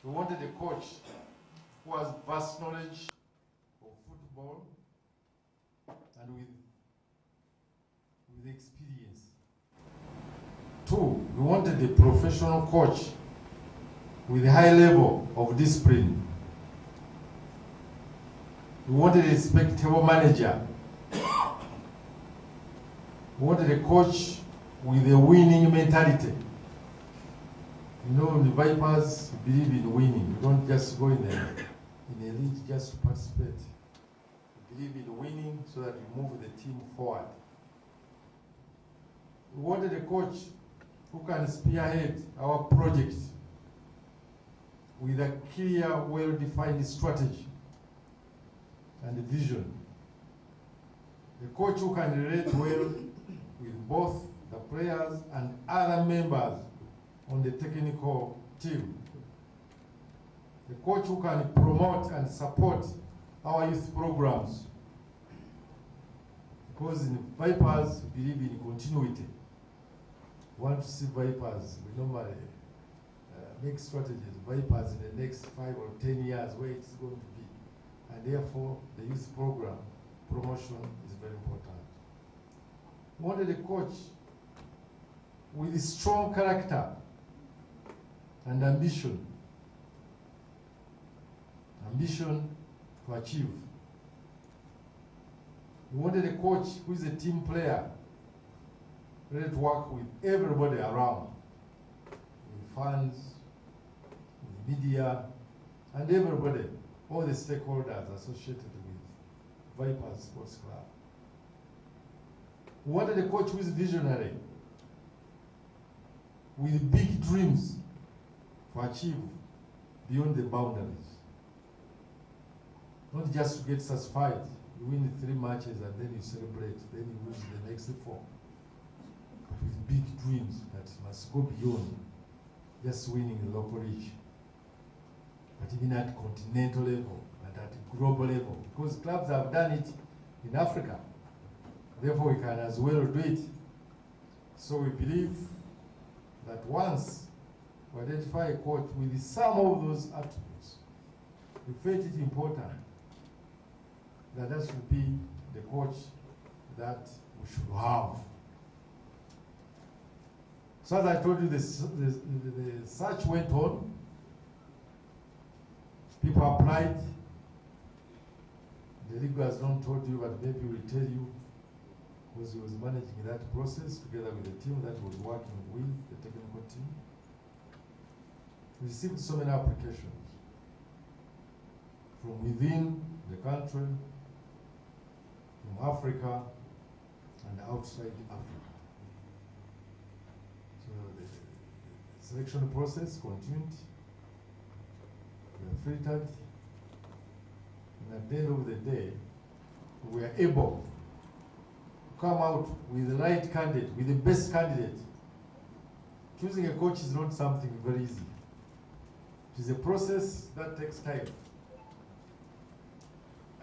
We wanted a coach who has vast knowledge of football and with experience. 2, we wanted a professional coach with a high level of discipline. We wanted a respectable manager. We wanted a coach with a winning mentality. You know, the Vipers believe in winning. You don't just go in a league just to participate. You believe in winning so that you move the team forward. We wanted a coach who can spearhead our project with a clear, well-defined strategy and a vision. A coach who can relate well with both the players and other members on the technical team. A coach who can promote and support our youth programs. Because in Vipers, we believe in continuity. We want to see Vipers, we normally make strategies, Vipers in the next 5 or 10 years, where it's going to be. And therefore, the youth program promotion is very important. We wanted a coach with a strong character and ambition. Ambition to achieve. We wanted a coach who is a team player, ready to work with everybody around, with fans, with media, and everybody, all the stakeholders associated with Vipers Sports Club. We wanted a coach who is visionary, with big dreams to achieve beyond the boundaries. Not just to get satisfied, you win 3 matches and then you celebrate, then you lose the next 4. But with big dreams that must go beyond just winning the local league, but even at continental level and at global level, because clubs have done it in Africa. Therefore, we can as well do it. So we believe that once we identify a coach with some of those attributes, we felt it important that that should be the coach that we should have. So as I told you, the search went on. People applied. The league has not told you, but maybe we'll tell you, because he was managing that process together with the team that was working with the technical team. We received so many applications from within the country, from Africa, and outside Africa. So the selection process continued. We were filtered, and at the end of the day, we were able to come out with the right candidate, with the best candidate. Choosing a coach is not something very easy. It is a process that takes time.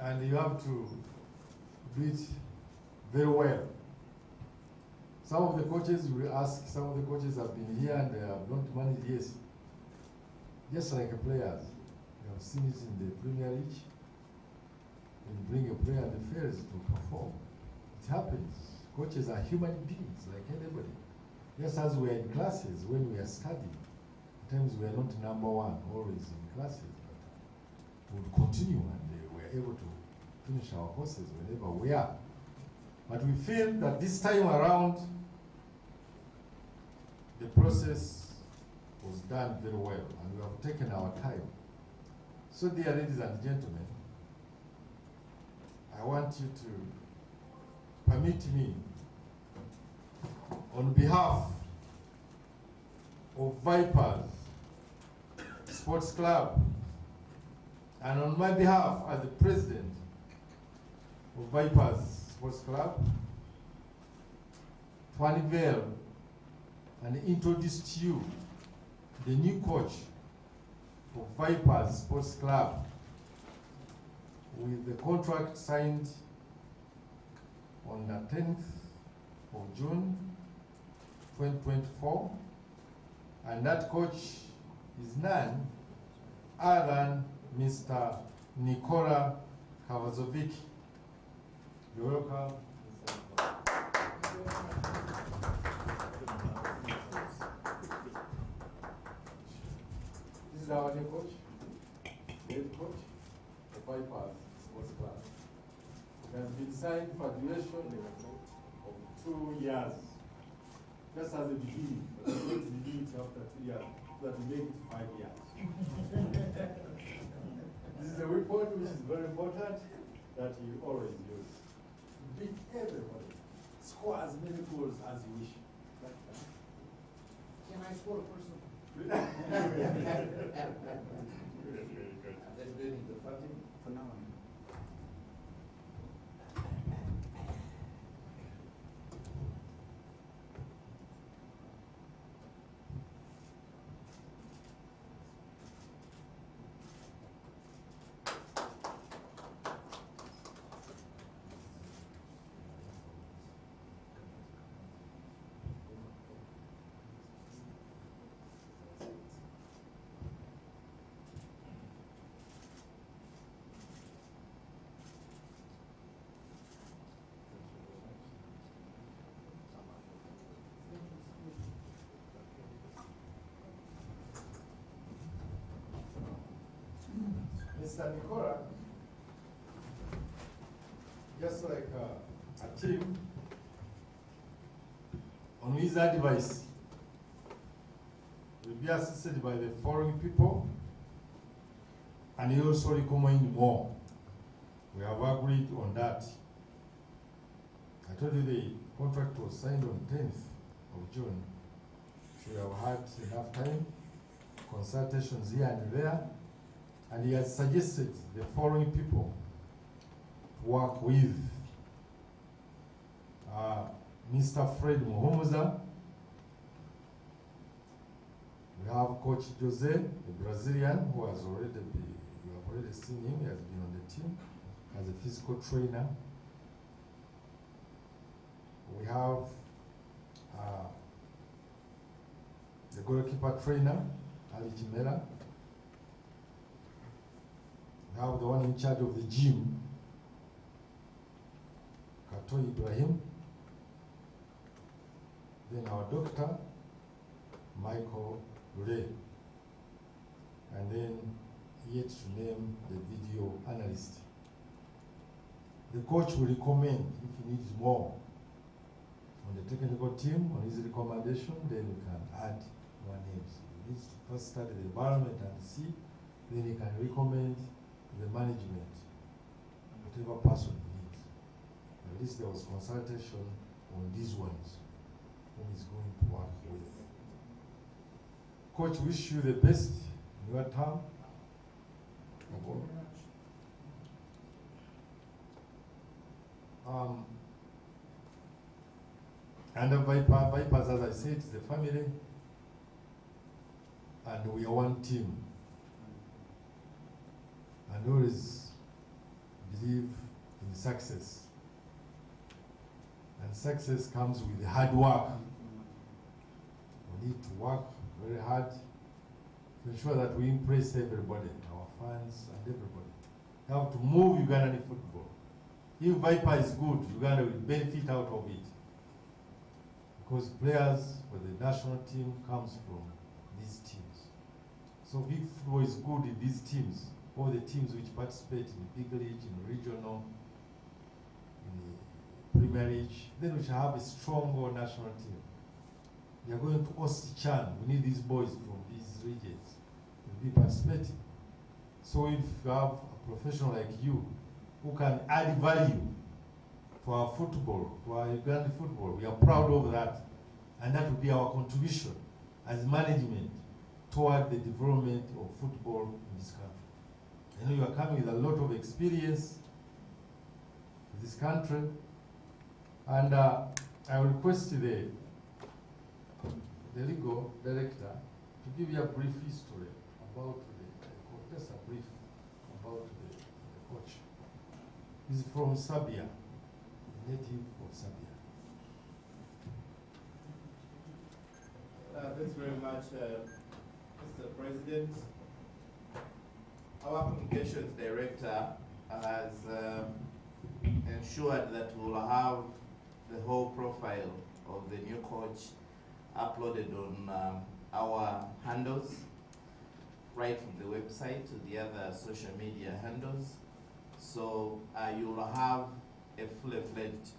And you have to do it very well. Some of the coaches will ask, some of the coaches have been here and they have not managed, yes. Just like players. You have seen it in the Premier League. When you bring a player and he fails to perform, it happens. Coaches are human beings like anybody. Just as we are in classes, when we are studying, sometimes we are not number 1 always in classes, but we would continue and we are able to finish our courses whenever we are. But we feel that this time around, the process was done very well, and we have taken our time. So, dear ladies and gentlemen, I want you to permit me, on behalf of Vipers Sports Club, and on my behalf as the president of Vipers Sports Club, to unveil and introduce to you the new coach of Vipers Sports Club, with the contract signed on the 10th of June 2024, and that coach is none other than Mr. Nikola Kavazovic. You're welcome. This is our new coach, head coach, the Vipers Sports Club. It has been signed for a duration of 2 years, just as a beginning, but we're going to renew it after 2 years, so that we make it 5 years. This is a report which is very important that you always use. Beat everybody. Score as many goals as you wish. Can I score a person? Very good. Then doing the funding for now. Mr. Nikola, just like a team, on his advice, will be assisted by the following people, and he also recommend more. We have agreed on that. I told you the contract was signed on 10th of June, so we have had enough time, consultations here and there, and he has suggested the following people to work with. Mr. Fred Muhumuza. We have Coach Jose, the Brazilian, who has already been, you have already seen him, he has been on the team as a physical trainer. We have the goalkeeper trainer, Ali Chimera. We have the one in charge of the gym, Kato Ibrahim. Then our doctor, Michael Ray. And then yet to name the video analyst. The coach will recommend if he needs more on the technical team, on his recommendation, then we can add more names. He needs to first study the environment and see, then he can recommend the management, whatever person he needs. At least there was consultation on these ones, whom he's going to work with. Coach, wish you the best in your term. Thank you very much. And the Vipers, as I said, is the family, and we are one team. And always believe in success. And success comes with hard work. We need to work very hard to ensure that we impress everybody, our fans and everybody. We have to move Ugandan football. If Viper is good, Uganda will benefit out of it. Because players for the national team comes from these teams. So if football is good in these teams, all the teams which participate in the big league, in the regional, in the Premier League, then we shall have a stronger national team. We are going to host Chan. We need these boys from these regions to be participating. So if you have a professional like you who can add value to our football, to our Ugandan football, we are proud of that. And that will be our contribution as management toward the development of football in this country. I know you are coming with a lot of experience in this country, and I will request the legal director to give you a brief history about the just a brief about the coach. He's from Serbia, a native of Serbia. Thanks very much, Mr. President. our communications director has ensured that we'll have the whole profile of the new coach uploaded on our handles, right from the website to the other social media handles. So you'll have a fully-fledged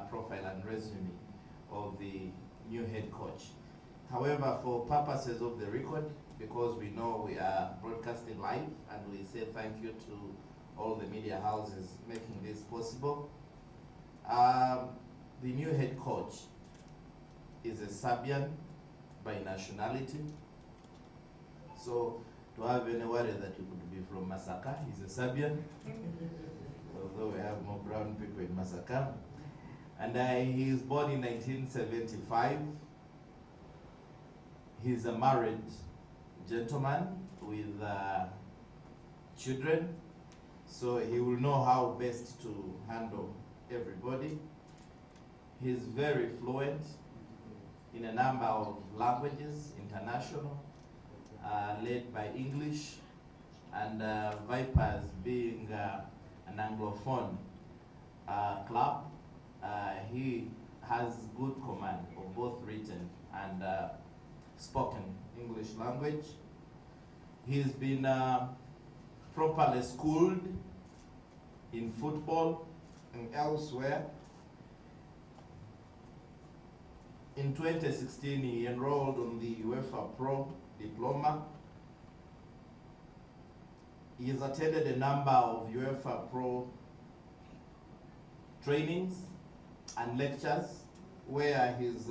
profile and resume of the new head coach. However, for purposes of the record, because we know we are broadcasting live, and we say thank you to all the media houses making this possible, the new head coach is a Serbian by nationality. So to have any worry that you could be from Masaka, he's a Serbian, although we have more brown people in Masaka. And he was born in 1975. He's a married gentleman with children, so he will know how best to handle everybody. He's very fluent in a number of languages, international, led by English, and Vipers being an Anglophone club, he has good command of both written and spoken English language. He's been properly schooled in football and elsewhere. In 2016, he enrolled on the UEFA Pro diploma. He has attended a number of UEFA Pro trainings and lectures where he's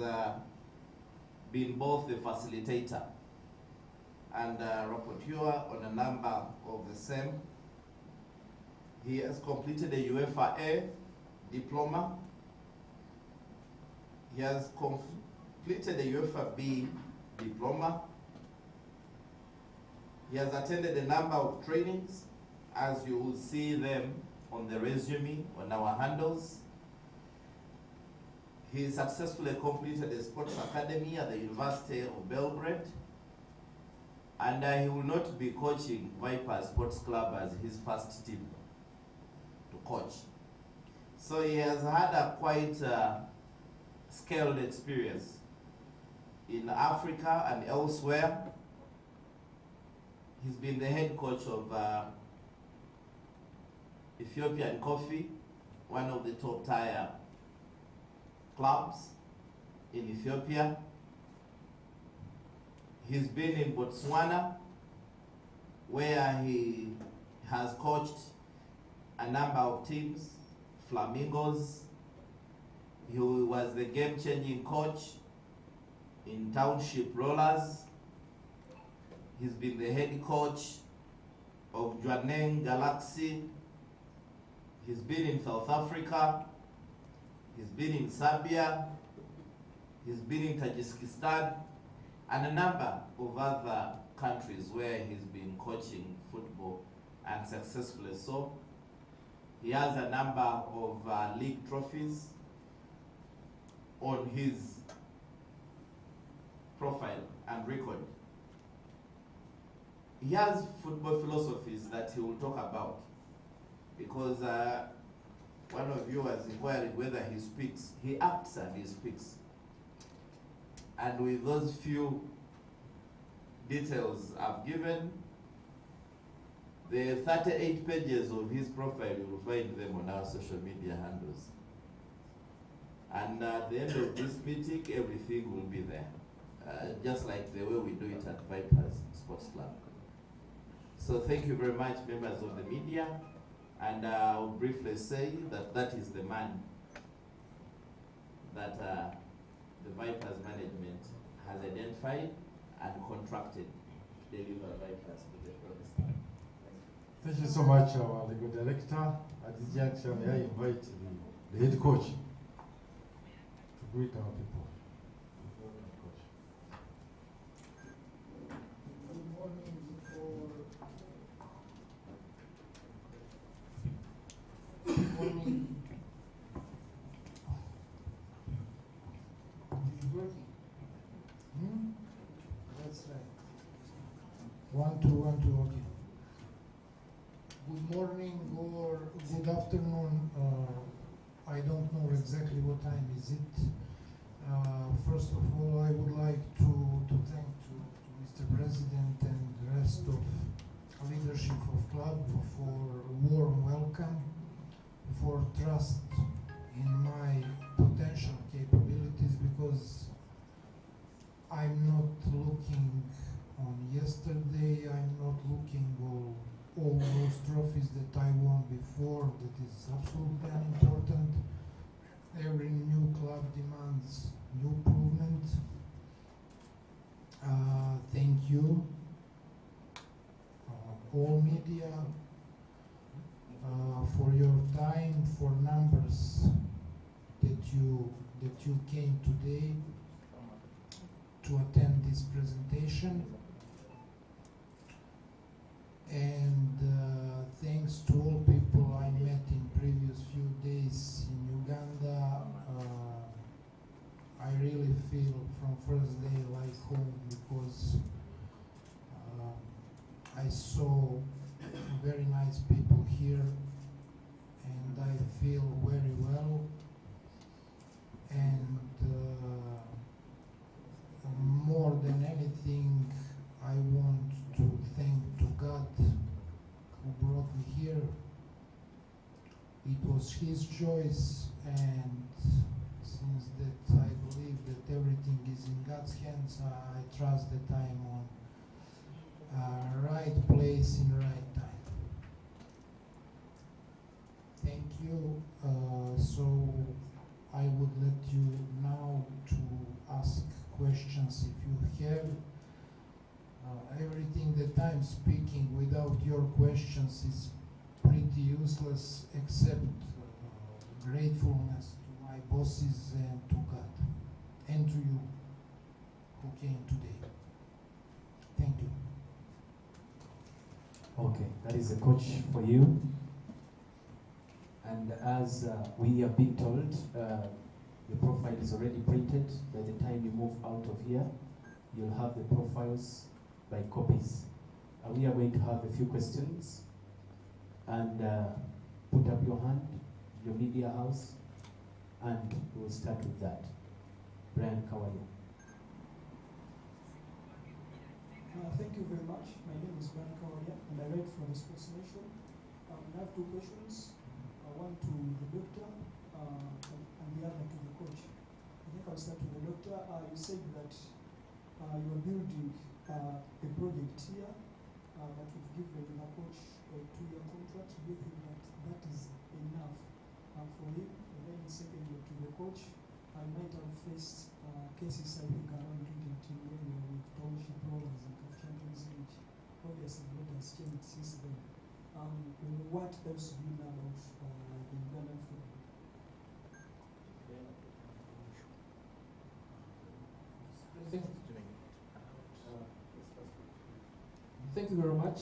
been both the facilitator and rapporteur on a number of the same. He has completed a UEFA A diploma. He has completed a UEFA B diploma. He has attended a number of trainings, as you will see them on the resume on our handles. He successfully completed a sports academy at the University of Belgrade, and he will not be coaching Vipers Sports Club as his first team to coach. So he has had a quite scaled experience in Africa and elsewhere. He's been the head coach of Ethiopian Coffee, one of the top tier clubs in Ethiopia. He's been in Botswana, where he has coached a number of teams, Flamingos. He was the game-changing coach in Township Rollers. He's been the head coach of Jwaneng Galaxy. He's been in South Africa. He's been in Serbia. He's been in Tajikistan and a number of other countries where he's been coaching football, and successfully so. He has a number of league trophies on his profile and record. He has football philosophies that he will talk about, because one of you was inquiring whether he speaks. He acts and he speaks. And with those few details I've given, the 38 pages of his profile, you will find them on our social media handles. And at the end of this meeting, everything will be there, just like the way we do it at Vipers Sports Club. So thank you very much, members of the media. And I'll briefly say that that is the man that the Vipers management has identified and contracted to deliver Vipers to the promised land. Thank you so much, our legal director. At this juncture, may I invite the head coach to greet our people. Good morning Good morning. It is working. That's right. 1, 2, 1, 2, okay. good morning or good afternoon. I don't know exactly what time is it. First of all, I would like to thank to Mr. President and the rest of leadership of club for warm welcome, for trust in my potential capabilities, because I'm not looking on yesterday, I'm not looking all those trophies that I won before. That is absolutely unimportant. Every new club demands new improvement. Thank you, all media, for your time, for numbers that you came today to attend this presentation. And thanks to all people I met in previous few days in Uganda. I really feel from first day like home, because I saw very nice people here, and I feel very well. And more than anything, I want to thank to God who brought me here. It was His choice, and since that I believe that everything is in God's hands, I trust that I'm on right place in right time. Thank you. So I would let you now to ask questions if you have. Everything that I'm speaking without your questions is pretty useless, except gratefulness to my bosses and to God, and to you who came today. Thank you. Okay, that is a coach for you. And as we have been told, the profile is already printed. By the time you move out of here, you'll have the profiles by copies. We are going to have a few questions, and put up your hand, your media house, and we'll start with that. Brian Kawaya. Thank you very much. My name is Brian Kawaya, and I write for the Sports Nation. I have two questions. One to the doctor, and the other to the coach. I think I'll start with the doctor. You said that you are building a project here, but you've given the coach a 2-year contract. Do you think that that is enough for him? And then secondly, to the coach, I might have faced cases, I think, around 2018 when with township rollers and of Champions League. Obviously, what has changed since then? What else do you know about the Ugandan football? Thank you very much.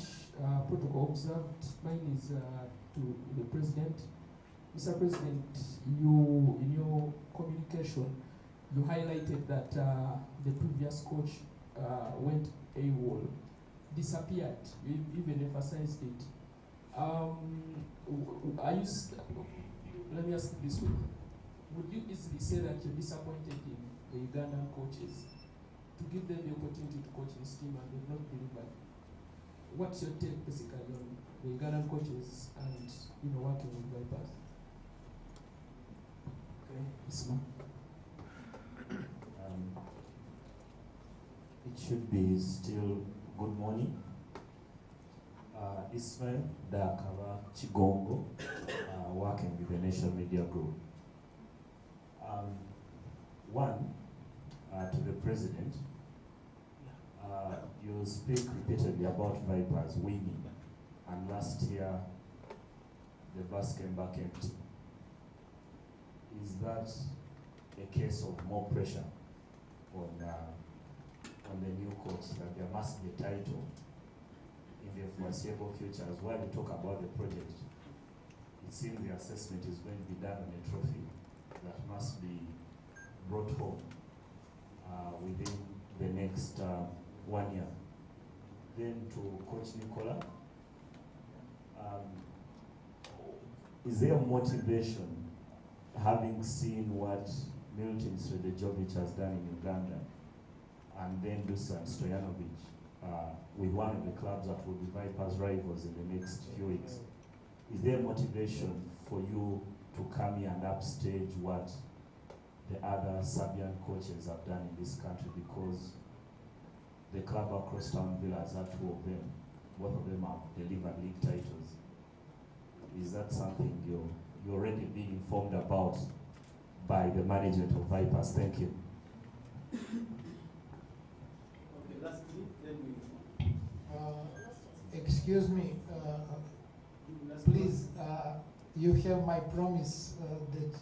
Protocol observed. Mine is to the President. Mr. President, you, in your communication, you highlighted that the previous coach went AWOL, disappeared. You even emphasized it. Let me ask it this way. Would you easily say that you're disappointed in the Ugandan coaches to give them the opportunity to coach this team and they've not delivered? What's your take basically on the Ugandan coaches and working with Vipers? Okay, Isma. It should be still good morning. Ismail Dakaba Chigongo, working with the National Media Group. One, to the President, you speak repeatedly about Vipers winning, and last year the bus came back empty. Is that a case of more pressure on the new coach, that there must be a title in the foreseeable future? As while we talk about the project, it seems the assessment is going to be done on a trophy that must be brought home within the next 1 year. Then to Coach Nicola, Is there motivation, having seen what Milton Sredejovic has done in Uganda, and then Dusan Stojanovic with one of the clubs that will be Vipers rivals in the next few weeks? Is there motivation for you to come here and upstage what the other Serbian coaches have done in this country? Because the club across town, Villa, has had two of them. Both of them have delivered league titles. Is that something you're already being informed about by the management of Vipers? Thank you. Okay, lastly, then we. Excuse me, please, you have my promise that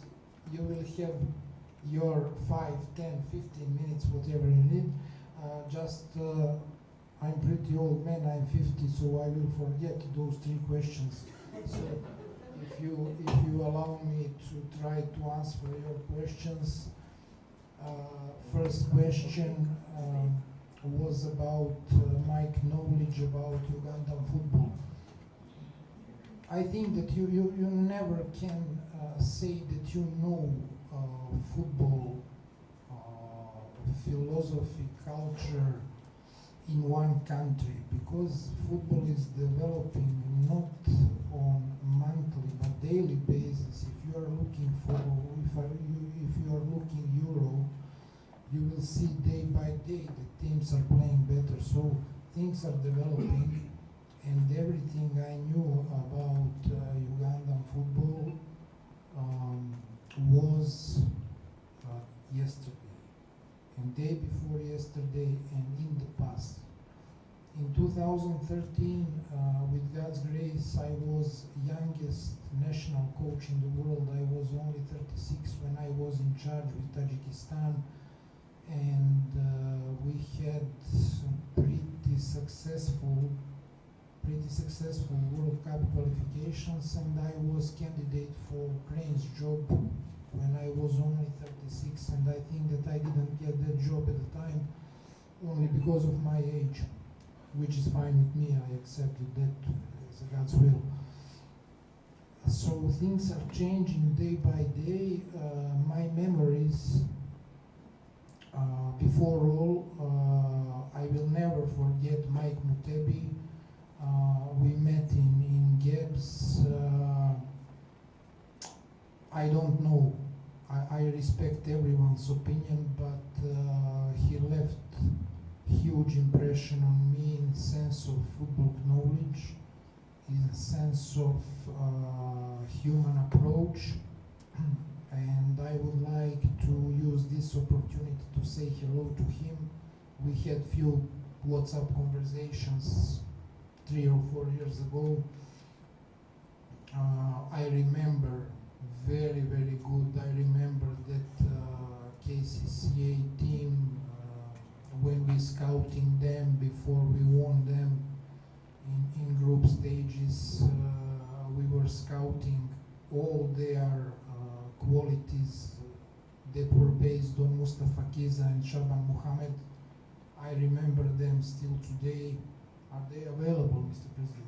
you will have your 5, 10, 15 minutes, whatever you need. I'm pretty old man, I'm 50, so I will forget those 3 questions. So if you allow me to try to answer your questions. First question was about my knowledge about Ugandan football. I think that you never can say that you know football philosophy, culture in one country, because football is developing not on monthly but daily basis. If you are looking Euro, you will see day by day the teams are playing better. So things are developing, and everything I knew about Ugandan football was yesterday, and day before yesterday, and in the past. In 2013, with God's grace, I was youngest national coach in the world. I was only 36 when I was in charge with Tajikistan, and we had some pretty successful World Cup qualifications, and I was candidate for Crane's job when I was only 36, and I think that I didn't get that job at the time only because of my age, which is fine with me. I accepted that as God's will. So things are changing day by day. My memories, before all, I will never forget Mike Mutebi. We met in Gibbs. I don't know. I respect everyone's opinion, but he left huge impression on me in sense of football knowledge, in sense of human approach, and I would like to use this opportunity to say hello to him. We had few WhatsApp conversations 3 or 4 years ago. I remember very, very good. I remember that KCCA team, when we scouting them before we won them in group stages, we were scouting all their qualities that were based on Mustafa Kiza and Shaban Mohammed. I remember them still today. Are they available, Mr. President?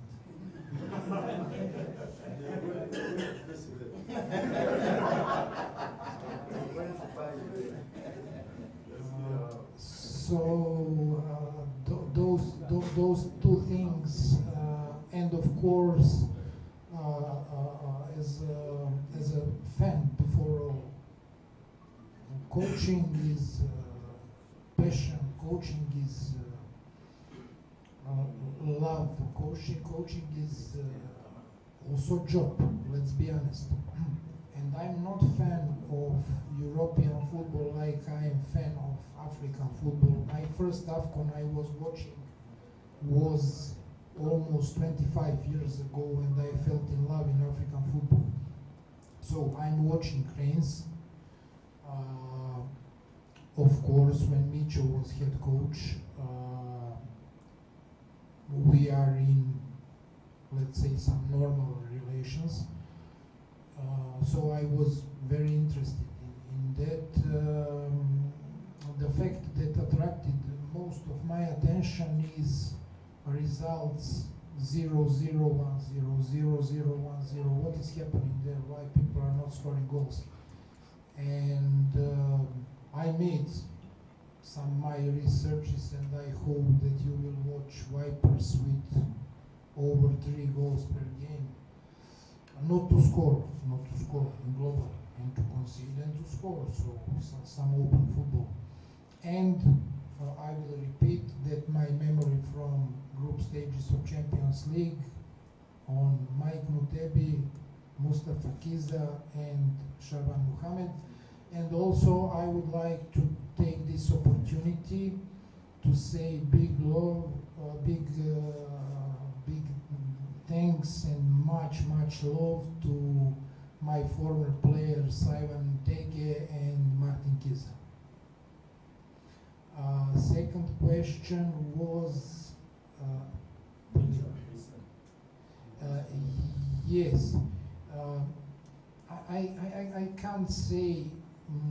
Those 2 things, and of course, as a fan, before all, coaching is passion. Coaching is love. Coaching is also job. Let's be honest. And I'm not fan of European football like I am fan of African football. My first AFCON I was watching was almost 25 years ago, and I fell in love in African football. So I'm watching Cranes. Of course, when Micho was head coach, we are in, let's say, some normal relations. So I was very interested in that. The fact that attracted most of my attention is results What is happening there? Why people are not scoring goals? And I made some my researches, and I hope that you will watch Vipers with over 3 goals per game. Not to score in global, and to concede and to score. So some open football. And I will repeat that my memory from group stages of Champions League on Mike Mutebi, Mustafa Kiza, and Shaban Mohammed. And also I would like to take this opportunity to say big thanks and much love to my former players Ivan Teke and Martin Kiza. Second question was yes. I can't say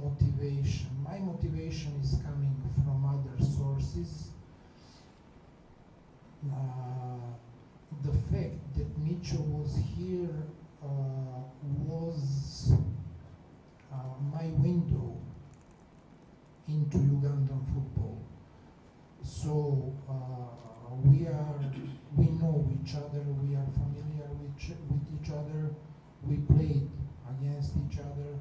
motivation. My motivation is coming from other sources. The fact that Micho was here was my window into Ugandan football. So we know each other, we are familiar with each other, we played against each other.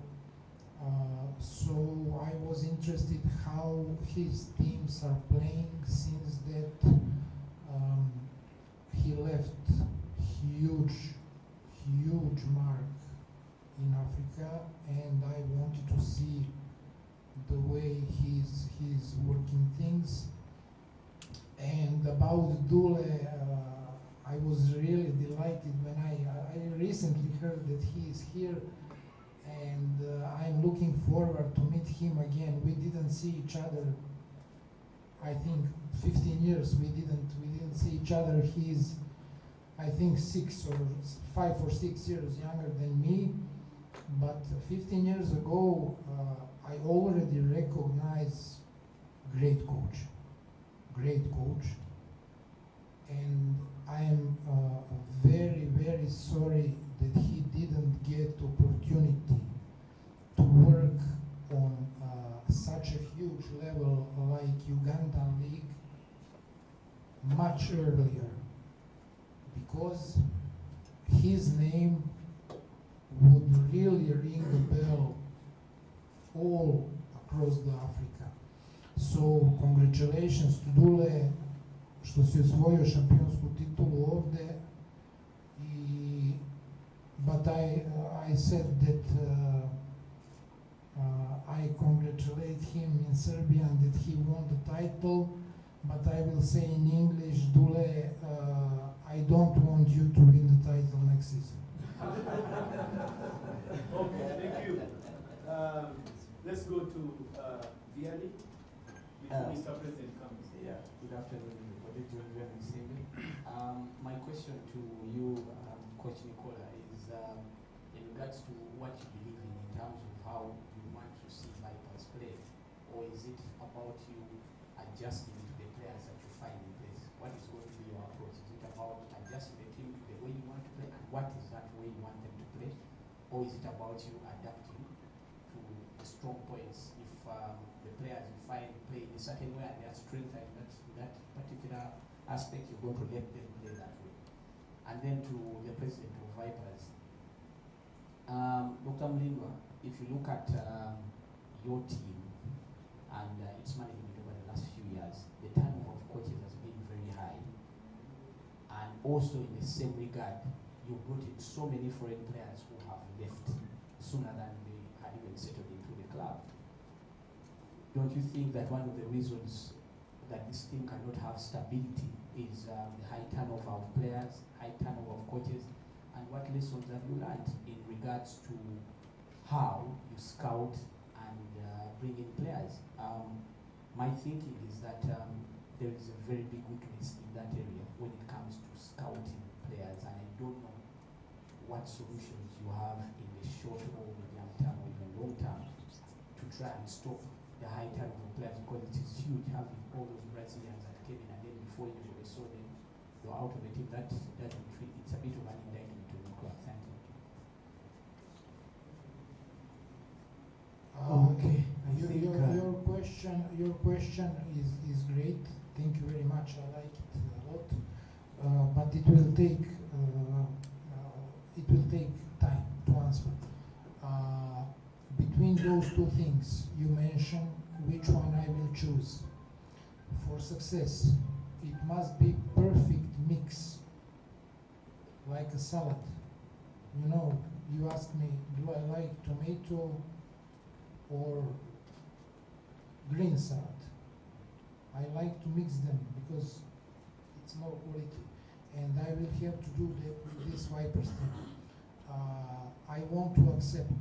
So I was interested how his teams are playing since that he left huge mark in Africa, and I wanted to see the way he's working things. And about Dule, I was really delighted when I recently heard that he is here, and I'm looking forward to meet him again. We didn't see each other, I think 15 years we didn't see each other. He's, I think 5 or 6 years younger than me, but 15 years ago I already recognized great coach, and I am very sorry that he didn't get opportunity to work on such a huge level like Ugandan League much earlier, because his name would really ring a bell all across the Africa. So congratulations to Dule što si osvojio šampionsku titulu ovde. But I said that I congratulate him in Serbian that he won the title, but I will say in English, Dule, I don't want you to win the title next season. Okay, thank you. Let's go to Vianney before Mr. President comes. Yeah, good afternoon, everybody. John Vianney Singh. My question to you, Coach Nicola, is in regards to what you believe in terms of how you want to see Vipers play, or is it about you adjusting to the players that you find in place? What is going to be your approach? Is it about adjusting the team to the way you want to play, and what is that way you want them to play? Or is it about you adapting to the strong points? If the players you find play in a certain way and their strength are in that particular aspect, you're going to let them play that way. And then to the president of Vipers, Dr. Mlindwa, if you look at your team and its management over the last few years, the turnover of coaches has been very high. And also in the same regard, you brought in so many foreign players who have left sooner than they had even settled into the club. Don't you think that one of the reasons that this team cannot have stability is the high turnover of players, high turnover of coaches, and what lessons have you learned in regards to how you scout and bring in players? My thinking is that there is a very big weakness in that area when it comes to scouting players, and I don't know what solutions you have in the short or medium term or even long term to try and stop the high turnover of players, because it is huge having all those Brazilians that came in and then before you saw them you're out of the team, that doesn't treat, it's a bit of an indictment to the club. Thank you. Okay, I think your question is great. Thank you very much. I like it a lot, but it will take time to answer. Between those two things you mentioned, which one I will choose for success? It must be perfect mix, like a salad. You know, you ask me, do I like tomato or green salad? I like to mix them because it's more quality, and I will have to do this Vipers thing. I want to accept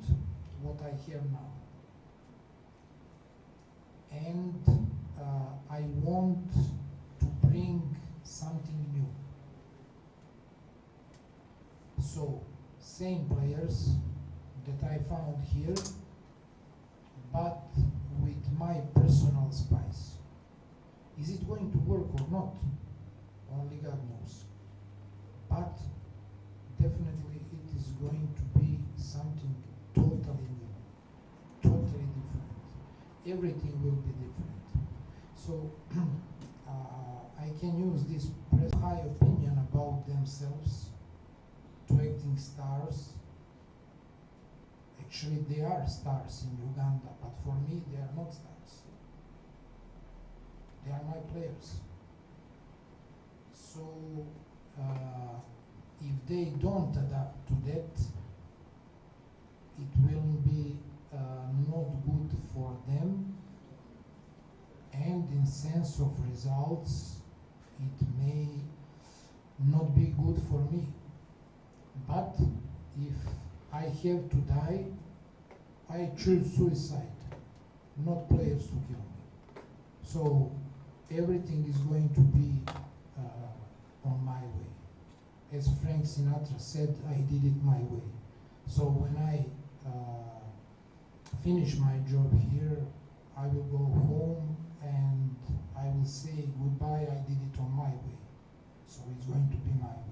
what I have now, and I want to bring something new. So, same players that I found here, but with my personal spice. Is it going to work or not? Only God knows. But definitely it is going to be something totally new, totally different. Everything will be different. So I can use this high opinion about themselves to acting stars. Actually, they are stars in Uganda, but for me, they are not stars. They are my players. So, if they don't adapt to that, it will be not good for them, and in sense of results, it may not be good for me. But if I have to die, I choose suicide, not players to kill me. So everything is going to be on my way. As Frank Sinatra said, I did it my way. So when I finish my job here, I will go home and I will say goodbye, I did it on my way. So it's going to be my way.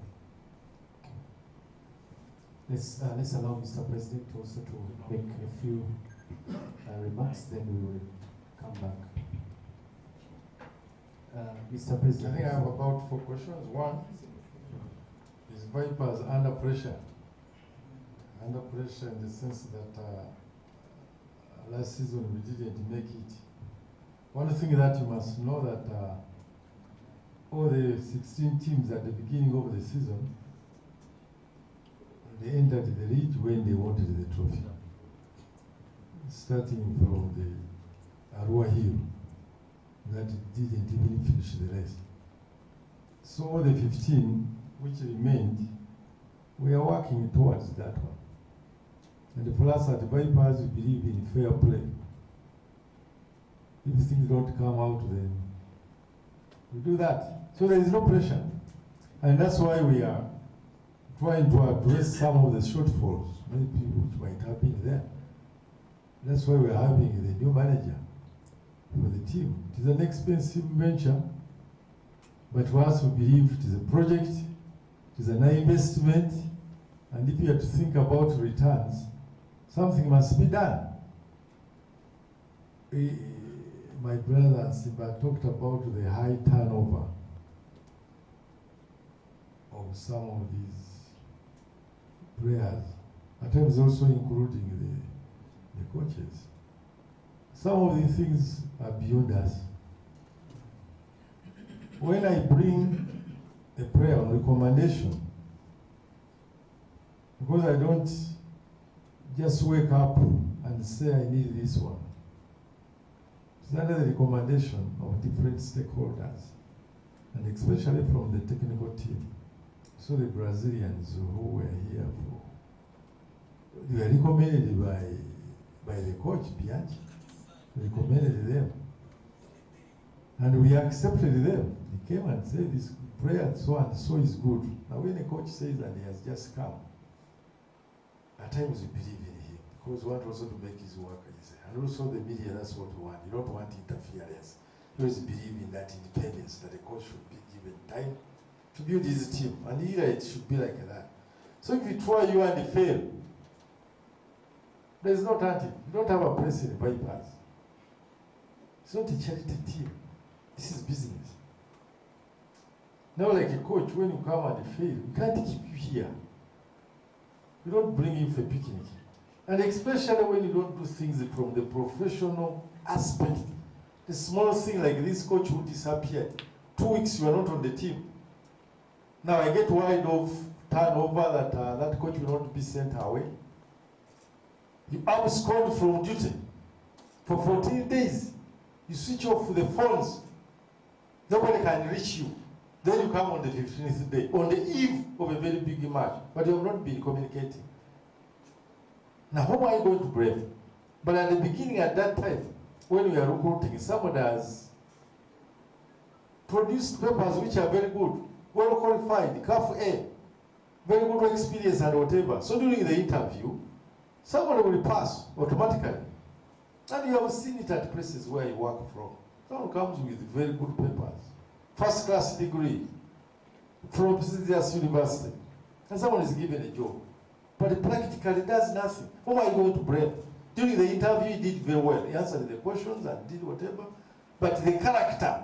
Let's allow Mr. President also to make a few remarks, then we will come back. Mr. President. I think I have about 4 questions. One, is Vipers under pressure? Under pressure in the sense that last season we didn't make it. One thing that you must know that all the 16 teams at the beginning of the season, they entered the league when they wanted the trophy. Starting from the Arua Hill, that didn't even finish the race. So all the 15 which remained, we are working towards that one. And for us at Vipers, we believe in fair play. If things don't come out, then we do that. So there is no pressure. And that's why we are trying to address some of the shortfalls, maybe which might have been there. That's why we're having the new manager for the team. It is an expensive venture, but for us we believe it is a project, it is an investment, and if you have to think about returns, something must be done. My brother Simba talked about the high turnover of some of these players, at times also including the coaches. Some of these things are beyond us. When I bring a player on recommendation, because I don't just wake up and say I need this one. It's under the recommendation of different stakeholders, and especially from the technical team. So the Brazilians who were here for, they were recommended by the coach, Bianchi. Recommended them. And we accepted them. He came and said, this player so and so is good. Now when a coach says that he has just come, at times we believe in him, because we want also to make his work easy. And also the media, that's what we want. You don't want interference. You always believe in that independence, that the coach should be given time to build his team. And here it should be like that. So if you try you and you fail, there's no alternative. You don't have a place in the Vipers. It's not a charity team. This is business. Now, like a coach, when you come and you fail, we can't keep you here. We don't bring you for picnic. And especially when you don't do things from the professional aspect. The small thing like this coach who disappeared. 2 weeks you are not on the team. Now I get word of turnover that that coach will not be sent away. You abscond from duty for 14 days. You switch off the phones. Nobody can reach you. Then you come on the 15th day, on the eve of a very big match, but you have not been communicating. Now, whom are you going to blame? But at the beginning, at that time, when we are recruiting, somebody has produced papers which are very good, well qualified, CAF A, very good experience and whatever. So during the interview, somebody will pass automatically. And you have seen it at places where you work from. Someone comes with very good papers, first class degree from prestigious university, and someone is given a job. But it practically does nothing. Who are you going to blame? During the interview, he did very well. He answered the questions and did whatever. But the character,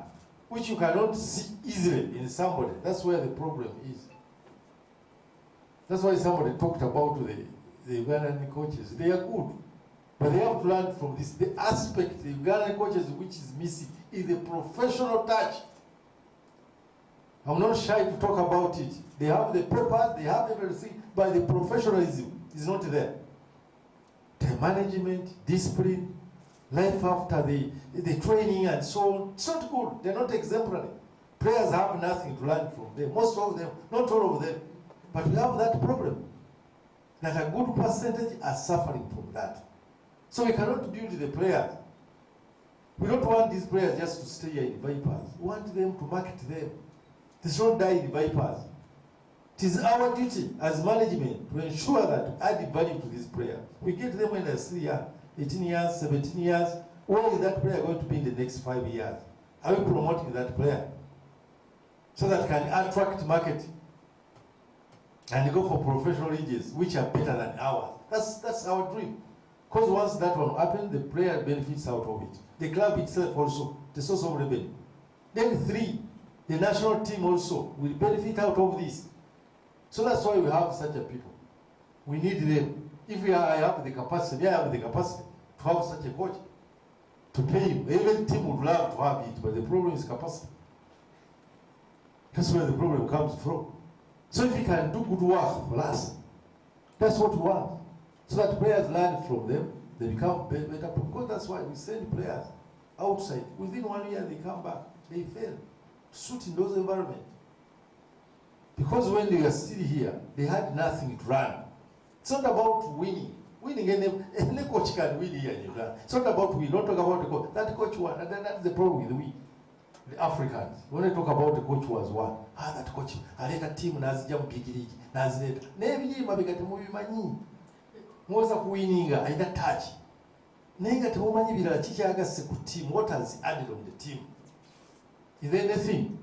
which you cannot see easily in somebody, that's where the problem is. That's why somebody talked about the Ugandan coaches. They are good. But they have to learn from this. The aspect, the Ugandan coaches, which is missing, is the professional touch. I'm not shy to talk about it. They have the papers, they have everything, but the professionalism is not there. Time management, discipline, life after the training and so on, it's not good. They're not exemplary. Players have nothing to learn from them. Most of them, not all of them. But we have that problem. That a good percentage are suffering from that. So we cannot build the players. We don't want these players just to stay here in Vipers. We want them to market them. They should die in Vipers. It is our duty as management to ensure that we add value to these players. We get them when they're still young, 18 years, 17 years. Where is that player going to be in the next 5 years? Are we promoting that player? So that can attract market and go for professional leagues, which are better than ours. That's our dream. Because once that one happens, the player benefits out of it. The club itself also, the source of revenue. Then 3, the national team also will benefit out of this. So that's why we have such a people. We need them. If I have the capacity, I have the capacity to have such a coach, to pay him. Every team would love to have it, but the problem is capacity. That's where the problem comes from. So if he can do good work for us, that's what we want. So that players learn from them, they become better. Because that's why we send players outside. Within 1 year, they come back. They fail to suit in those environments. Because when they were still here, they had nothing to run. It's not about winning. Winning, any coach can win here in Uganda. It's not about we don't talk about the coach. That coach won, and then that's the problem with we, the Africans. When they talk about the coach was one, that coach, aleta team nazija mu big league, nazileta. Nebiyima bigati mubimanyi. Mwoza kuwininga, aina touch. Nenga temumanyi birala kikyagasse ku team. What has added on the team? Is there anything?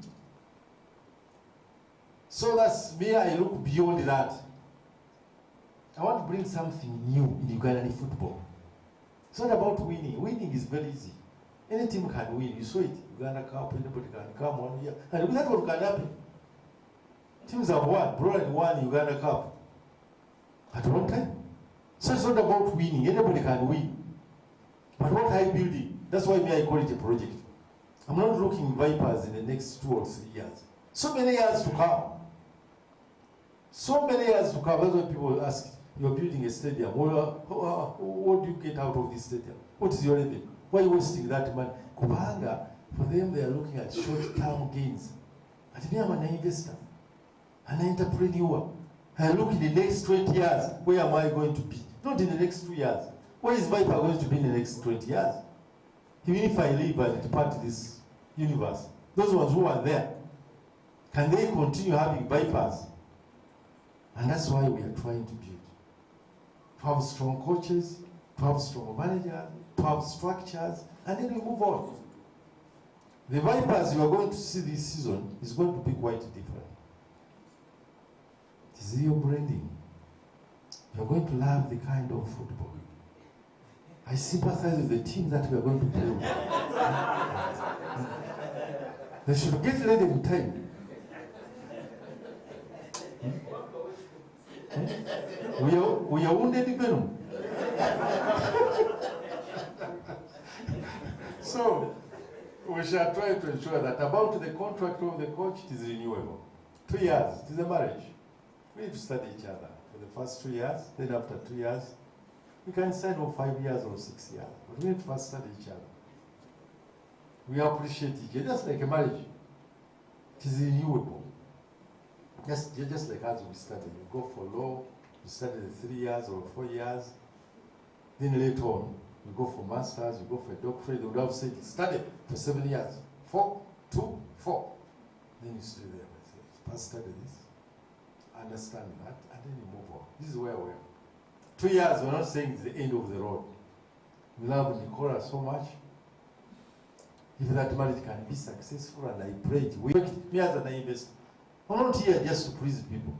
So that's me, I look beyond that. I want to bring something new in Ugandan football. It's not about winning. Winning is very easy. Any team can win. You saw it. Uganda Cup, anybody can come 1 year. And that's what can happen. Teams have won. Brought won Uganda Cup at one time. So it's not about winning. Anybody can win. But what are you building? That's why me, I call it a project. I'm not looking Vipers in the next 2 or 3 years. So many years to come. So many years to come. That's why people ask, you're building a stadium. What do you get out of this stadium? What is your revenue? Why are you wasting that money? Kubanga, for them, they are looking at short-term gains. And me, I'm an investor, an entrepreneur. I look in the next 20 years, where am I going to be? Not in the next 2 years. Where is Viper going to be in the next 20 years? Even if I leave and depart this universe, those ones who are there, can they continue having Vipers? And that's why we are trying to build. To have strong coaches, to have strong managers, to have structures, and then we move on. The Vipers you are going to see this season is going to be quite different. It is your branding. You're going to love the kind of football. I sympathize with the team that we are going to play with. They should get ready in time. We are wounded venom. So, we shall try to ensure that about the contract of the coach, it is renewable. 2 years, it is a marriage. We need to study each other for the first 2 years, then after 2 years, we can sign for 5 years or 6 years. But we need to first study each other. We appreciate each other, just like a marriage. It is renewable. Just like as we study. You go for law, you study the 3 years or 4 years. Then later on, you go for masters, you go for a doctorate. They would have said, study for 7 years. 4, 2, 4. Then you stay there. First study this, understand that, and then you move on. This is where we are. 2 years, we're not saying it's the end of the road. We love Nicola so much. If that marriage can be successful, and I pray it, me as an investor, I'm not here just to please people.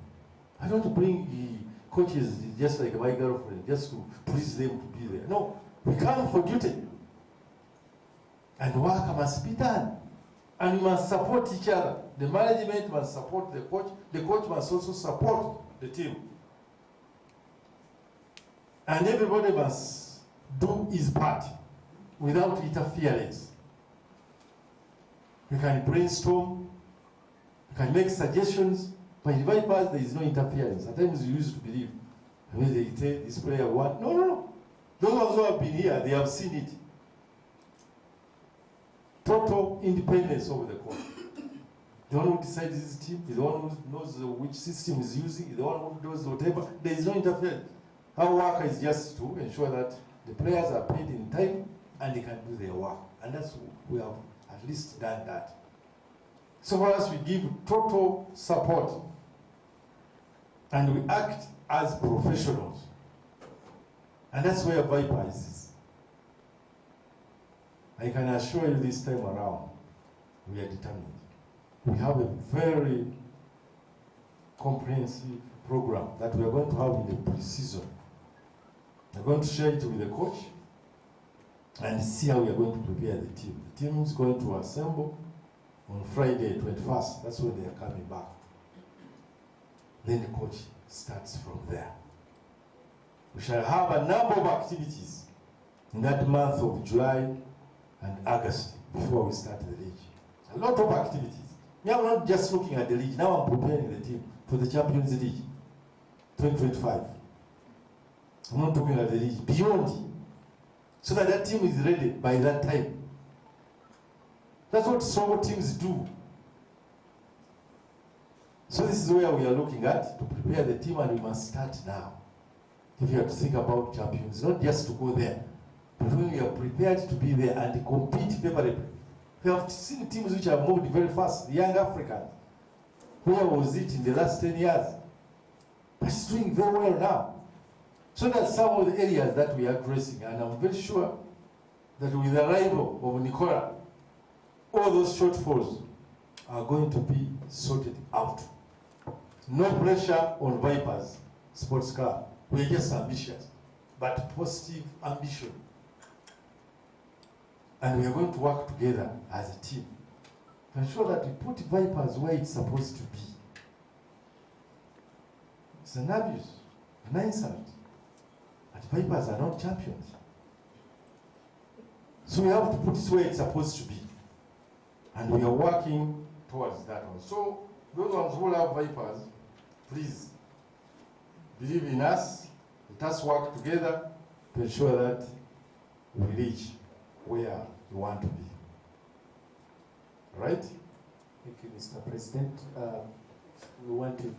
I don't bring the coaches just like my girlfriend, just to please them to be there. No, we come for duty. And work must be done. And we must support each other. The management must support the coach must also support the team. And everybody must do his part without interference. We can brainstorm, we can make suggestions, but in Vipers there is no interference. Sometimes you used to believe, when they tell this player what? No. Those ones who have been here, they have seen it. Total independence over the coach. The one who decides his team, the one who knows which system is using, the one who does whatever. There is no interference. Our work is just to ensure that the players are paid in time and they can do their work. And that's we have at least done that. So for us, we give total support and we act as professionals. And that's where Vipers is. I can assure you this time around, we are determined. We have a very comprehensive program that we are going to have in the pre-season. We're going to share it with the coach and see how we are going to prepare the team. The team is going to assemble on Friday, 21st. That's when they are coming back. Then the coach starts from there. We shall have a number of activities in that month of July and August before we start the league. A lot of activities. Now I'm not just looking at the league. Now I'm preparing the team for the Champions League 2025. I'm not talking about the league, beyond. So that that team is ready by that time. That's what strong teams do. So this is where we are looking at to prepare the team, and we must start now. If you have to think about champions, not just to go there, but when we are prepared to be there and compete favorably. We have seen teams which have moved very fast, the young Africans. Where was it in the last 10 years? But it's doing very well now. So that's some of the areas that we are addressing, and I'm very sure that with the arrival of Nicola, all those shortfalls are going to be sorted out. No pressure on Vipers Sports Club. We are just ambitious, but positive ambition. And we are going to work together as a team to ensure that we put Vipers where it's supposed to be. It's an abuse, an insult. But Vipers are not champions. So we have to put it where it's supposed to be. And we are working towards that one. So those ones who love Vipers, please believe in us. Let us work together to ensure that we reach where we want to be. Right? Thank you, Mr. President. We want to.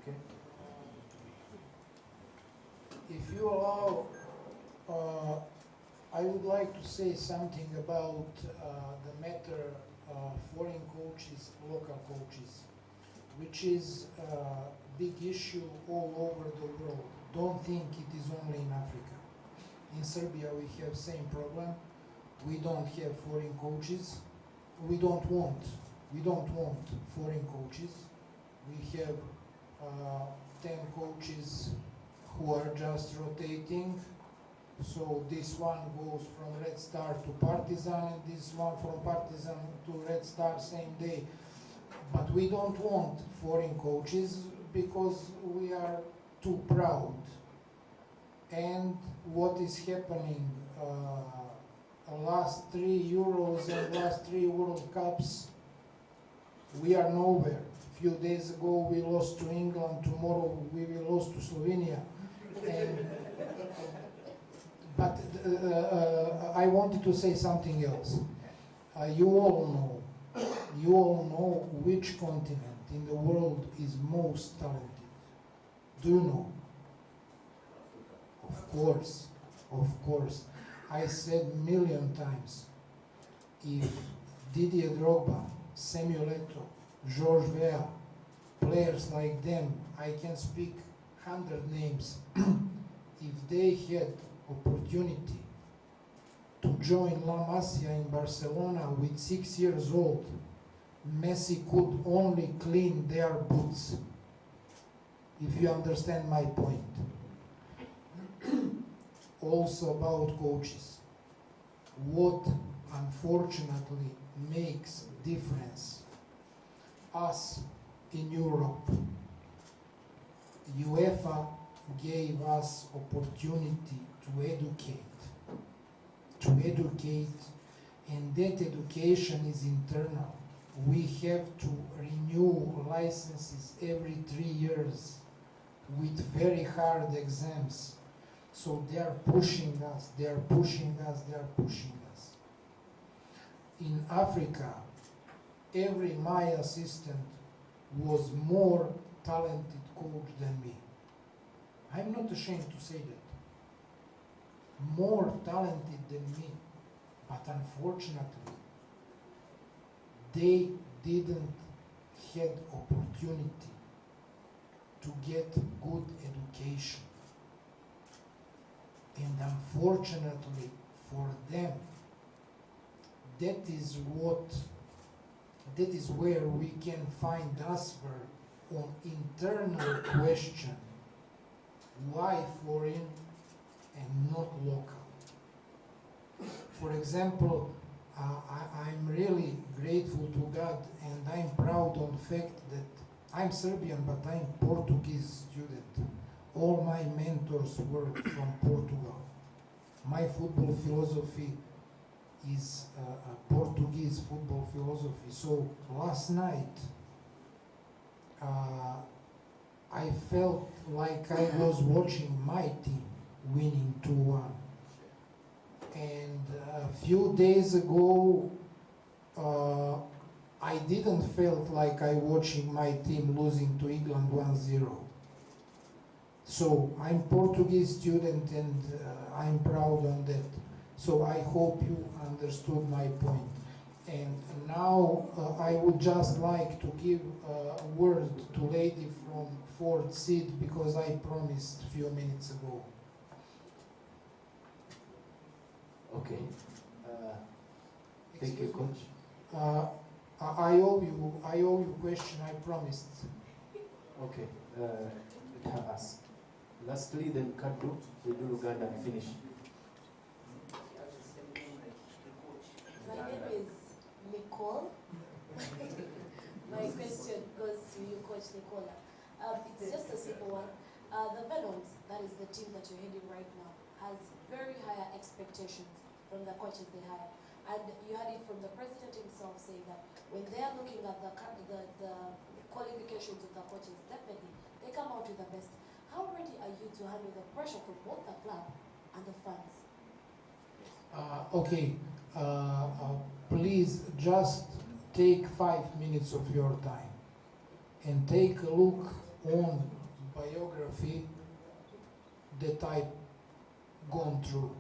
Okay. If you allow, I would like to say something about the matter foreign coaches, local coaches, which is a big issue all over the world. Don't think it is only in Africa. In Serbia we have same problem. We don't have foreign coaches. We don't want foreign coaches. We have 10 coaches who are just rotating. So this one goes from Red Star to Partizan, and this one from Partizan to Red Star same day. But we don't want foreign coaches because we are too proud. And what is happening, last 3 Euros and last 3 World Cups, we are nowhere. A few days ago we lost to England, tomorrow we will lose to Slovenia. And, but I wanted to say something else. You all know which continent in the world is most talented. Do you know? Of course. I said million times, if Didier Drogba, Samuel Eto'o, George Weah, players like them, I can speak 100 names, if they had opportunity to join La Masia in Barcelona with 6 years old, Messi could only clean their boots, if you understand my point. Also about coaches. What unfortunately makes difference us in Europe, UEFA gave us opportunity to educate, and that education is internal. We have to renew licenses every 3 years with very hard exams. So they are pushing us. In Africa, every my assistant was more talented coach than me. I'm not ashamed to say that. More talented than me. But unfortunately, they didn't have opportunity to get good education. And unfortunately for them, that is where we can find answer on internal question, why foreign and not local. For example, I'm really grateful to God, and I'm proud on the fact that I'm Serbian, but I'm Portuguese student. All my mentors were from Portugal. My football philosophy is a Portuguese football philosophy. So last night, I felt like I was watching my team winning 2-1. And a few days ago, I didn't feel like I watching my team losing to England 1-0. So I'm Portuguese student, and I'm proud on that. So I hope you understood my point. And now I would just like to give a word to lady from fourth seat, because I promised a few minutes ago. Okay. Thank you, Coach. I owe you question. I promised. Okay. Let her ask. Lastly, then Kadu, we do Uganda and finish. My name is Nicole. My question goes to you, Coach Nicola. It's just a simple one. The Venoms, that is the team that you're heading right now, has very higher expectations from the coaches they hire. And you had it from the president himself saying that when they are looking at the qualifications of the coaches, definitely they come out with the best. How ready are you to handle the pressure from both the club and the fans? Okay, please just take 5 minutes of your time and take a look on biography that I've gone through.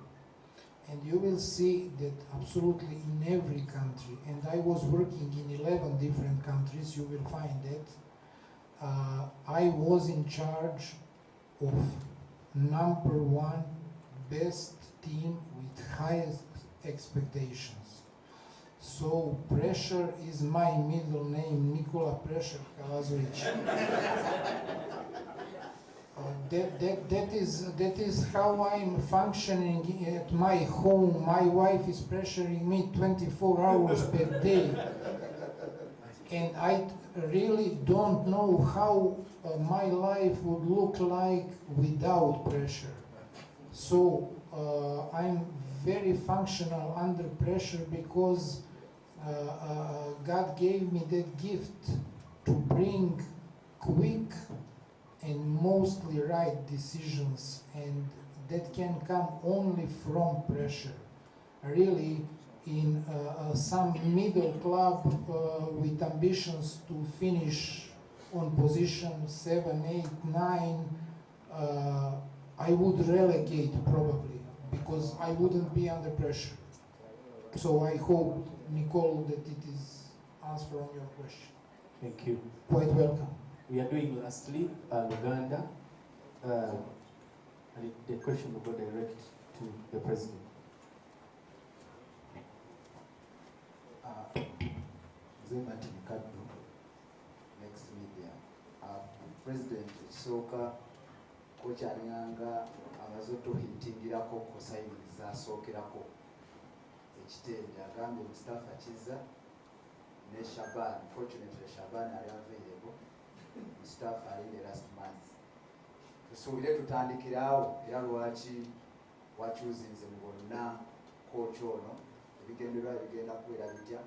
And you will see that absolutely in every country, and I was working in 11 different countries, you will find that I was in charge of #1 best team with highest expectations. So Pressure is my middle name, Nikola Pressure Kalazovic. That is how I'm functioning at my home. My wife is pressuring me 24 hours per day. And I really don't know how my life would look like without pressure. So I'm very functional under pressure because God gave me that gift to bring quick and mostly right decisions, and that can come only from pressure. Really, in some middle club with ambitions to finish on position 7, 8, 9, I would relegate probably, because I wouldn't be under pressure. So I hope, Nicole, that it is answer on your question. Thank you. Quite welcome. We are doing lastly Uganda, and the question will go direct to the President. Zemati Mkadu, next media. President Soka, Coach Arianga, amazoto hitingirako kusayiriza asokerako ekitende agambye Mustafa Kiza ne Shaban. Fortunately Shaban ali available, Mustafa ali the last month. Tusuubire tutandikira awo era lwaki wakyuzinze mu bonna coach ono ebigendererwa bigenda kubeera bitya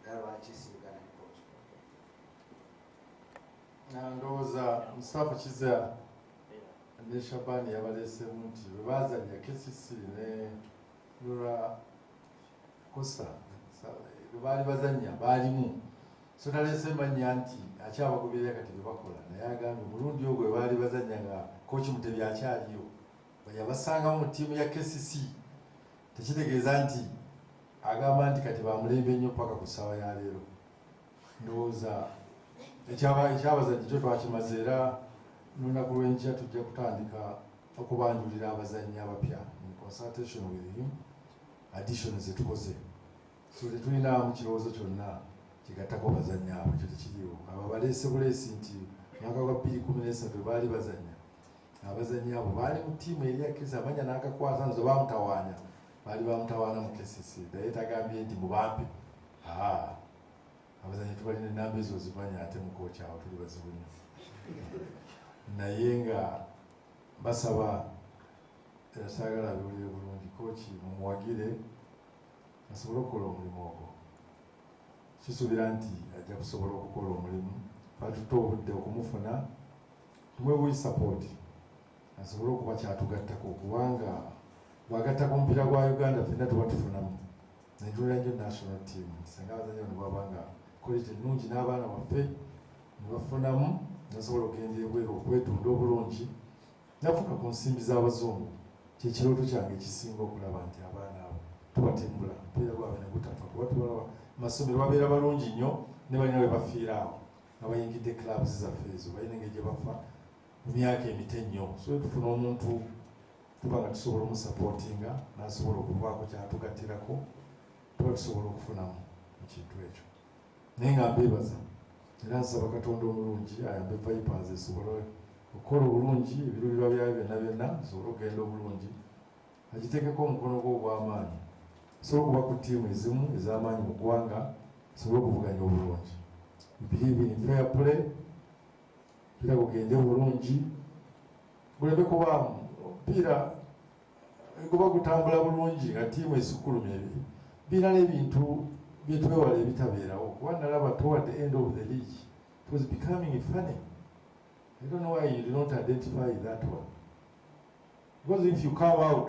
era lwaki siigana ne coach. Ndowooza Mustafa Kiza ne Shabani yabaleesemu nti bwe baazanya KCC ne Lura Kosa bwe baali bazanya baalimu, so taleese manya nti akyabagoberera kati bye bakola, naye agambye omulundi ogwo bwe baali bazanya nga Coach Mutebi akyaliyo bwe yabasangamu mu ttiimu ya KCC, tekitegeeza nti agamba nti kati bamulembe nnyo paka ku ssaawa ya leero. Ndowooza ekyabazanyi kyo twakimaze, era n'olunaku lw'enkya tujja kutandika okubanjulira abazannyi abapya in consultation with him, addition ze tukoze. So tetulinamu kirowoozo kyonna kigattako bazannyi abo, ekyo tekiriwo. Abo baleese buleesi nti mwaka gwa 2013 baali bazanya, abazannyi abo baali mu ttiimu eri ya KCC, amanya n'akakwata nzo bamutawaanya, baali bamutawaana mu KCC, naye tagambye nti mubampe. Abazannyi tubalina enamba ezo zimanya, ate mu kooki awo tuli bazibu nnyo. Naye nga basaba, era saagala biwulire bulungi, kooki mumuwagire asobole okukola omulimu ogwo. Kisuubira nti ajja kusobola okukola omulimu, twatutte obudde okumufuna, tumwebuyi support asobole okuba kyatugattako, kubanga bwagattako omupiira gwa Uganda ffenna tuba tufunamu. Nenjulira nnyo national team, singa abazannyi bano baba nga quality ennungi n'abaana baffe ne bafunamu, nasobola okugenda ebweru okwetunda obulungi, nafuna ku nsimbi z'abazungu. Kyekirooto kyange ekisinga okulaba nti abaana abo tubatembula, omupiira gwabwe ne gutafa, kuba tubalaba amasomero babeera balungi nnyo, ne balina we bafiira awo nga bayingidde clubs zaffe ezo, balina engeri gye bafa mu myaka emite nnyo. So tufuna omuntu tuba nga tusobola omusupportinga n'asobola okuvaako kyatugattirako, tuba tusobola okufunamu mu kintu ekyo. Naye nga mbeebaza era nsaba Katonda omulungi ayambe Vipers esobole okukola obulungi, ebiruubirirwa byayo byonna byonna bisobole okugenda obulungi, agiteekeko omukono gwe ogw'amaanyi, sobole okuba ku ttiimu ezimu ez'amaanyi mu ggwanga, sobole okuvuganya obulungi. We believe in fair play, omupiira gugende bulungi, guleme kubaamu omupiira guba gutambula bulungi nga ttiimu esukkulumya ebiri. Birina n'ebintu bye twewala ebitabeerawo, kuba nalaba toward the end of the league it was becoming funny. I don't know why you do not identify that one, because if you come out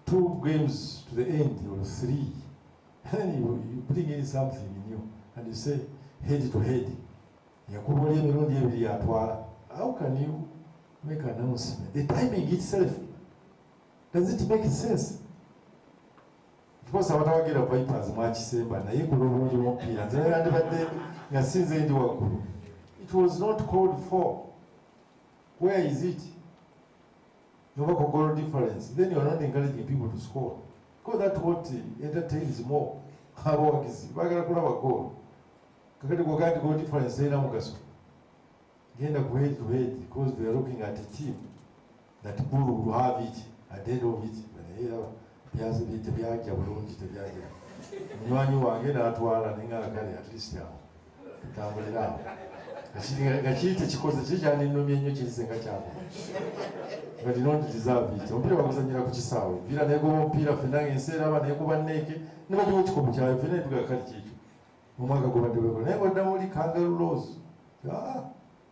2 games to the end or 3, and then you bring in something new and you say head to head, yakubola emirundi ebiri yatwala, how can you make an announcement? The timing itself, does it make sense? Of course abatawagira Vipers mwakisemba, naye kuno obulungi bw'omupiira nze yandibadde nga sinze ndi waggulu. It was not called for. Where is it? You have a goal difference, then you are not encouraging people to score, because that's what entertains more. abawagizi bagala kulaba goal kakati gwogandi go difference erina mugaso genda ku head to head because they are looking at a team that bull will have it at the end of it tebyajja bulungi tebyajja munywanyi wange n'atwala neŋŋaagale at least awo tutambulira awo nga kiri tekikoze kiri kyandinnumye nnyo kirisenga kyako nga didn't deserve it omupiira baguzanyira ku kisaawe mpira negoba omupiira fenna ng'ensi eraba negoba neeke ne bagiwa ekikopo kyawe fenna etuga kali kyekyo omwaka gubadde bwekola naye ngoddamu oli kangaroo rose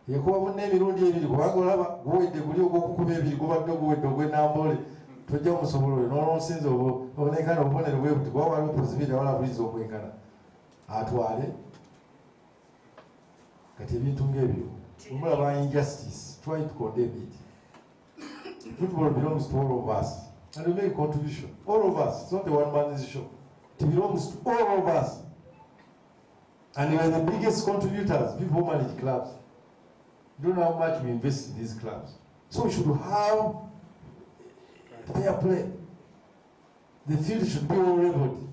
yakuba munne emirundi ebiri kubanga olaba guwedde guli ogwokukuba ebiri gubadde oguwedde ogw'enambole tojja musobola oyo n'olonsinza obunenkana obubonero bwe buti kuba waliwo pozibiti awalabuliza okwenkana atwale kati ebintu ng'ebyo omulaba injustice try to condemn it. Football belongs to all of us and we make a contribution, all of us. It's not a one man's show, it belongs to all of us and we are the biggest contributors. People who manage clubs, you don't know how much we invest in these clubs, so we should have fair play. The field should be all leveled.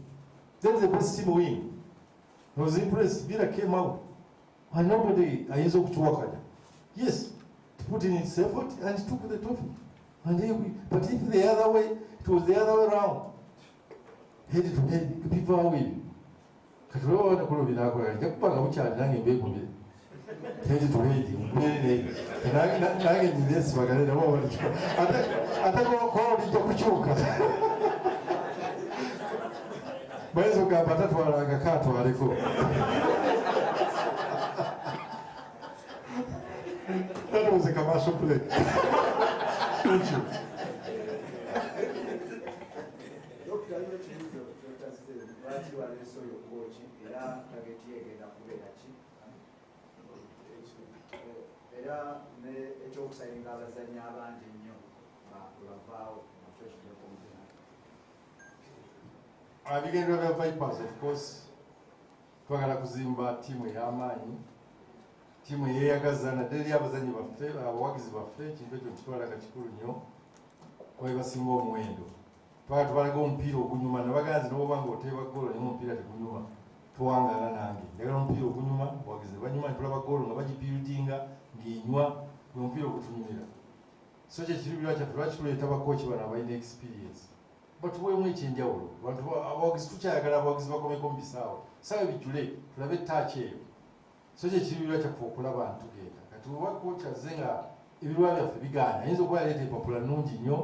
Then the best team win. I was impressed. Villa came out and nobody is up to work. Yes, to put in its effort and it took the trophy. And here but if the other way, it was the other way around. Head to head, people are winning. Katulona kulo binakola jakupanga mukyali nange mbegumire. Head to head, nange ndesi bagalera bo bali. Atako ko lijja kukyuka. Bayizo gamba tatwalanga katwaleko. That was a commercial play. Thank you. Abigendera bya Vipers, of course, twagala kuzimba tiimu ey'amaanyi, tiimu eyeyagaza naddala abazanyi baffe, abawagizi baffe, ekintu ekyo kitwala kikulu nnyo, kuba basinga omuwendo. Twagala tubalaga omupiira ogunyuma, nabaganzi n'oba nga oteeba ggoolo naye omupiira tegunyuma, tuwangaala nange. Njagala omupiira ogunyuma, abawagizi banyuma ne tulaba ggoolo nga bagibildinga ng'enywa, gwe mupiira ogutunyumira. So kyekirubirwa kyaffe lwaki tuleeta bakooki bano abalina experience. Batuweemu ekyenjawulo. Abawagizi tukyayagala abawagizi bakomeko mu bisaawe. Bisaawe bijjule, tulabe ttaaki eyo. So kyekirubirwa kyaffe okulaba ntugenda. Kati oba kooki azze nga ebirwa byaffe bigaana, ayinza okuba yaleeta empapula nnungi nnyo,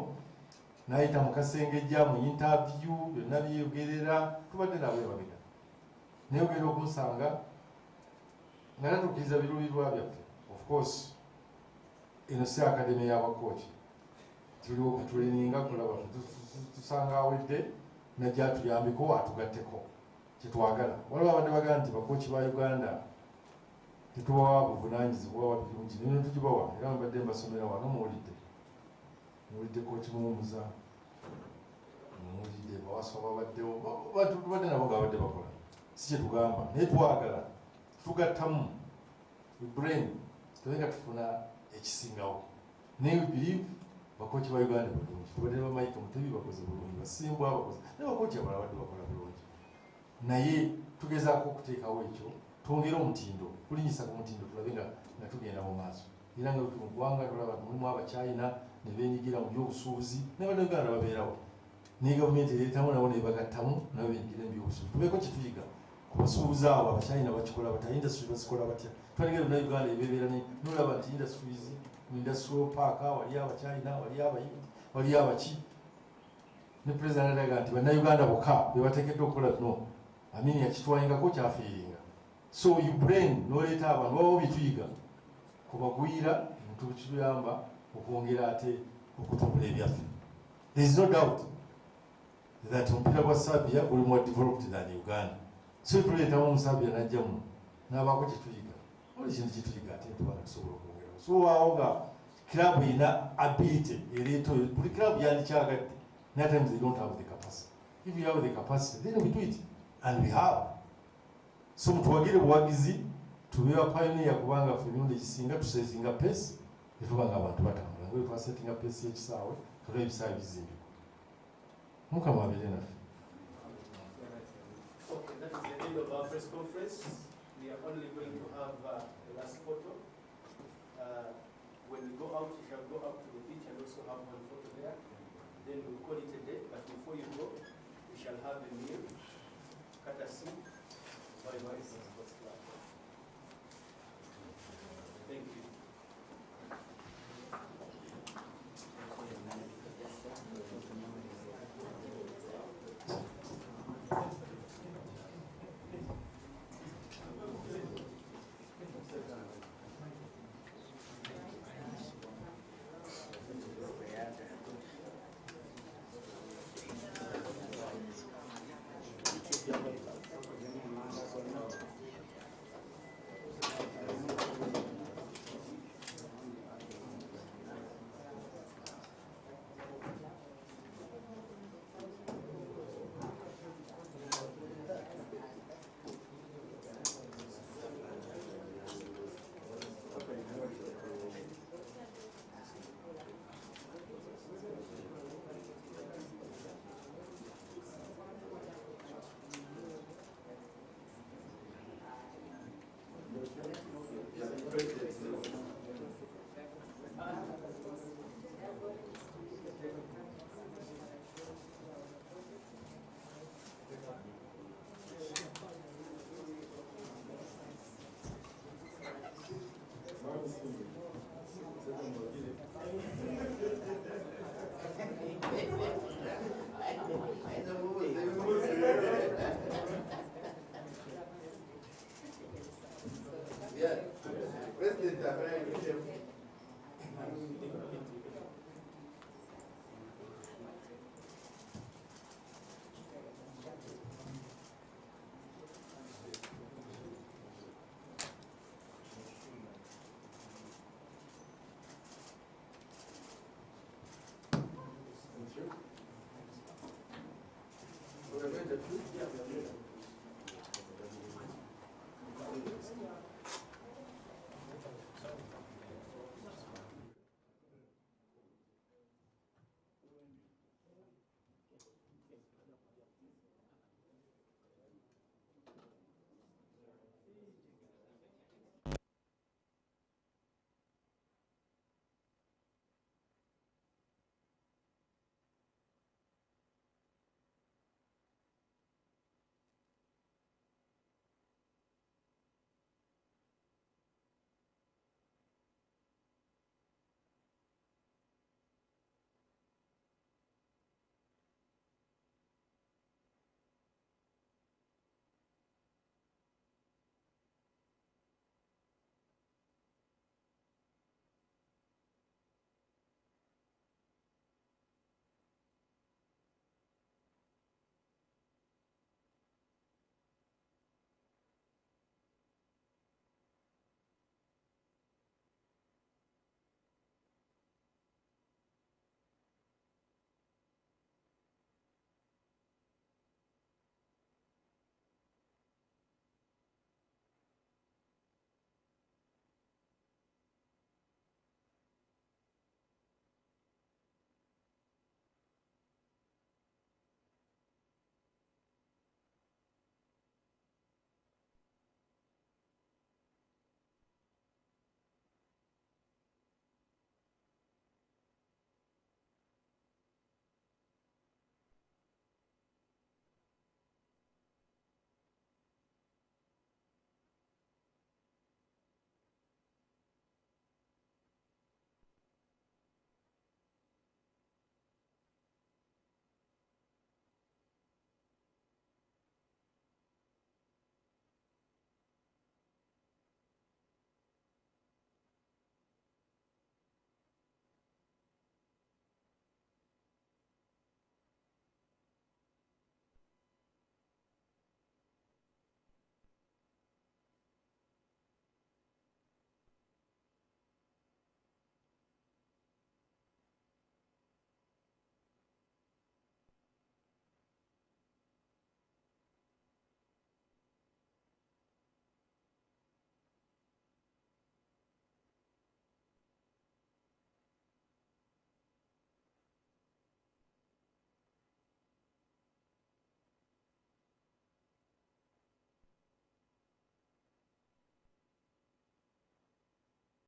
n'ayita mu kasengejja mu interview, byonna byeyogerera, tubadde nabo emabega. Naye ogenda okumusanga nga tatuukiriza birubirwa byaffe. Of course, eno si akademi y'abakooki. Tuli okutuleninga kulaba tusanga awedde najja atuyambeko atugatteko kyetwagala. Waliwo abadde bagamba nti bakooki ba Uganda tetubawa buvunaanyizibwa wabirungi, nino tugibawa era mbadde mbasomera wano muwulidde kooki muwumuza, muwulidde bawaswa babaddewo, tubadde nabo nga babadde bakola, si kyetugamba naye twagala tugattamu brain tubenga tufuna ekisingawo. Naye we believe bakooki ba Uganda bulungi, tubadde ba Mike Mutebi bakoze bulungi, basimbwa bakoze, naye bakooki abalala badde bakola bulungi. Naye tugezaako okuteekawo ekyo, twongere omutindo, kulinyisa ku mutindo tulabe nga tugenda mu maaso. Era nga mu ggwanga tulaba mulimu Abachina ne beenyigira mu by'obusuubuzi, n'Abannayuganda babeerawo. Naye gavumenti ereetamu nabo ne bagattamu nabo beenyigira mu by'obusuubuzi. Tubeeko kye tuyiga ku basuubuzi abo Abachina bakikola batya, industry bazikola batya. Twalengera Bannayuganda ebeebeera n'olaba nti industries industrial park, wali Abachina, wali Abayindi, wali Abaki. Ne President alaga nti Bannayuganda bokka be bateekeddwa okukola bino. Amini yakitwalingako kyafiiringa. So you brain n'oleeta abantu babawo bituyiga kubagwira tukiyamba okwongera ate okutumbula ebyaffe. There is no doubt that omupiira gwa Serbia guli more developed than Uganda. So tuleetamu Omuserbia n'ajja muno n'abaako kyetuyiga. Oli kintu kyetuyiga ate tubanga tusobola okwongerawo. So waawo nga club ina ability ereeta oyo, buli club yandikyagadde. At times they don't have the capacity. If you have the capacity, then we do it. And we have. So mutuwagire buwagizi, tubewa pioneer kubanga ffe emirundi egisinga tusetinga pace, netubanga abantu batambula. Ngwe twasetinga pace y'ekisaawe, tulaba ebisaawe bizimbibwa. Mukama abeere naffe. end of our press conference. We are only going to have the last photo. When we go out, you shall go out to the beach and also have one photo there. Then we'll call it a day. But before you go, we shall have a meal, courtesy by Vice Sports Club. Thank you. We're going to